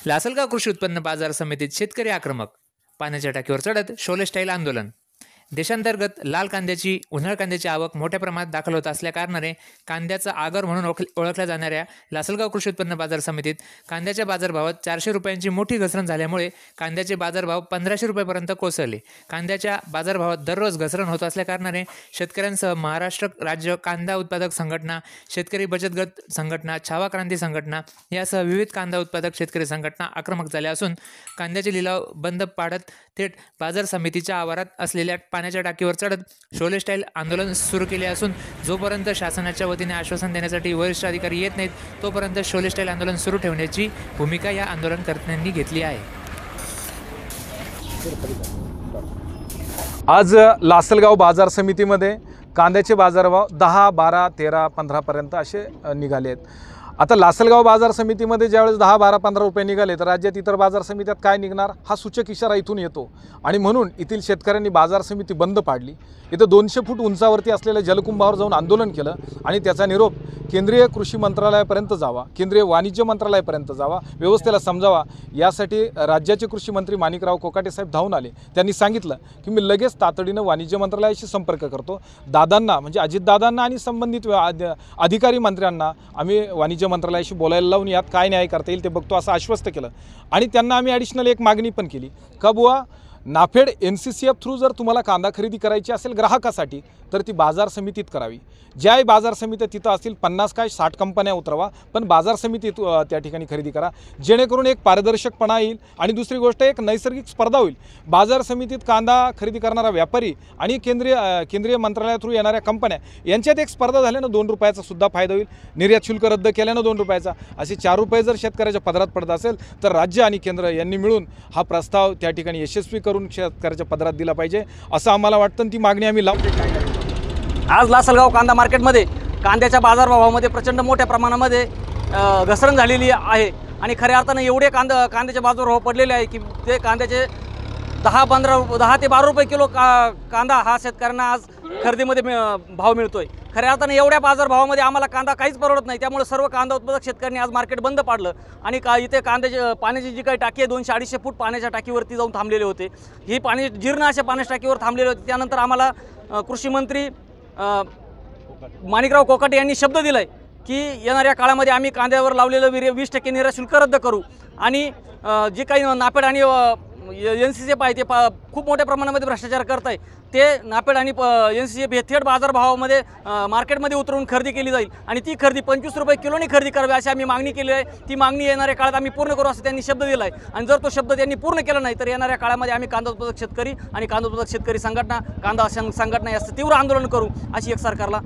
लासलगाव कृषी उत्पन्न बाजार समितीत शेतकरी आक्रमक, पाण्याच्या टाकीवर चढत शोले स्टाईल आंदोलन। देशांतर्गत लाल कांद्याची उन्हाळ कांद्याची आवक मोठ्या प्रमाणात दाखल होत असल्याकारणाने कांद्याचा आगर म्हणून ओळखल्या जाणाऱ्या लासलगाव कृषी उत्पन्न बाजार समितीत कांद्याच्या बाजारभावात 400 रुपयांची मोठी घसरण झाल्यामुळे कांद्याचे बाजारभाव 1500 रुपयांपर्यंत कोसळले। कांद्याच्या बाजारभावात दररोज घसरण होत असल्याकारणाने शेतकऱ्यांसह महाराष्ट्र राज्य कांदा उत्पादक संघटना, शेतकरी बचत गट संघटना, छावा क्रांती संघटना यासह विविध कांदा उत्पादक शेतकरी संघटना आक्रमक झाल्या असून कांद्याचे लिलाव बंद पाडत थेट बाजार समितीच्या आवारात असलेल्या पाण्याच्या टाकीवर चढत शोले स्टाईल आंदोलन सुरू केले असून जोपर्यंत शासनाच्या वतीने आश्वासन देण्यासाठी वरिष्ठ अधिकारी येत नाहीत तोपर्यंत शोले स्टाईल आंदोलन सुरू ठेवण्याची भूमिका या आंदोलनकर्त्यांनी घेतली आहे। आज लासलगाव बाजार समितीमध्ये कांद्याचे बाजारभाव 10, 12, 13, 15 पर्यंत असे निघाले आहेत। आता लासलगाव बाजार समितीमध्ये ज्यावेळेस 10, 12, 15 रुपये निघाले तर राज्यात इतर बाजार समित्यात काय निघणार हा सूचक इशारा इथून येतो आणि म्हणून येथील शेतकऱ्यांनी बाजार समिती बंद पाडली। इथं 200 फूट उंचावरती असलेल्या जलकुंभावर जाऊन आंदोलन केलं आणि त्याचा निरोप केंद्रीय कृषी मंत्रालयापर्यंत जावा, केंद्रीय वाणिज्य मंत्रालयापर्यंत जावा, व्यवस्थेला समजावा यासाठी राज्याचे कृषी मंत्री माणिकराव कोकाटे साहेब धावून आले। त्यांनी सांगितलं की मी लगेच तातडीनं वाणिज्य मंत्रालयाशी संपर्क करतो, दादांना म्हणजे अजितदादांना आणि संबंधित अधिकारी मंत्र्यांना आम्ही वाणिज्य मंत्रालयाशी बोलायला लावून यात काय न्याय करता येईल ते बघतो असं आश्वस्त केलं। आणि त्यांना आम्ही ॲडिशनल एक मागणी पण केली का बुवा नाफेड NCCF थ्रू जर तुम्हाला कांदा खरेदी करायची असेल ग्राहकासाठी तर ती बाजार समितीत करावी। ज्याही बाजार समित्या तिथं असतील 50 काय 60 कंपन्या उतरवा पण बाजार समितीत त्या ठिकाणी खरेदी करा, जेणेकरून एक पारदर्शकपणा येईल आणि दुसरी गोष्ट एक नैसर्गिक स्पर्धा होईल। बाजार समितीत कांदा खरेदी करणारा व्यापारी आणि केंद्रीय मंत्रालया थ्रू येणाऱ्या कंपन्या यांच्यात एक स्पर्धा झाल्यानं 2 रुपयाचा सुद्धा फायदा होईल। निर्यात शुल्क रद्द केल्यानं 2 रुपयाचा, असे 4 रुपये जर शेतकऱ्याच्या पदरात पडत असेल तर राज्य आणि केंद्र यांनी मिळून हा प्रस्ताव त्या ठिकाणी यशस्वी करून शेतकऱ्याच्या पदरात दिला पाहिजे असं आम्हाला वाटतं। ती मागणी आम्ही लावतो। आज लासलगाव कांदा मार्केटमध्ये कांद्याच्या बाजारभावामध्ये प्रचंड मोठ्या प्रमाणामध्ये घसरण झालेली आहे आणि खऱ्या अर्थानं एवढे कांद्याचे बाजारभाव पडलेले आहे की ते कांद्याचे 10 ते 12 रुपये किलो कांदा हा शेतकऱ्यांना आज खरेदीमध्ये भाव मिळतोय। खऱ्या अर्थानं एवढ्या बाजारभावामध्ये आम्हाला कांदा काहीच परवडत नाही, त्यामुळे सर्व कांदा उत्पादक शेतकऱ्यांनी आज मार्केट बंद पाडलं आणि इथे पाण्याची जी काही टाकी आहे 200-250 फूट पाण्याच्या टाकीवरती जाऊन थांबलेले होते। ही पाणी जीर्ण अशा पाण्याच्या टाकीवर थांबलेले होते। त्यानंतर आम्हाला कृषी मंत्री माणिकराव कोकाटे यांनी शब्द दिलाय की येणाऱ्या काळामध्ये आम्ही कांद्यावर लावलेलं 20% निर्यात शुल्क रद्द करू आणि जे काही नाफेड आणि NCCF आहे ते खूप मोठ्या प्रमाणामध्ये भ्रष्टाचार करत आहे ते नाफेड आणि NCCF हे थेट बाजारभावामध्ये मार्केटमध्ये उतरून खरेदी केली जाईल आणि ती खरेदी 25 रुपये किलोनी खरेदी करावी अशी आम्ही मागणी केली आहे। ती मागणी येणाऱ्या काळात आम्ही पूर्ण करू असं त्यांनी शब्द दिला आहे आणि जर तो शब्द त्यांनी पूर्ण केला नाही तर येणाऱ्या काळामध्ये आम्ही कांदा उत्पादक शेतकरी आणि कांदा उत्पादक शेतकरी संघटना, कांदा संघटना याचं तीव्र आंदोलन करू अशी एक सरकारला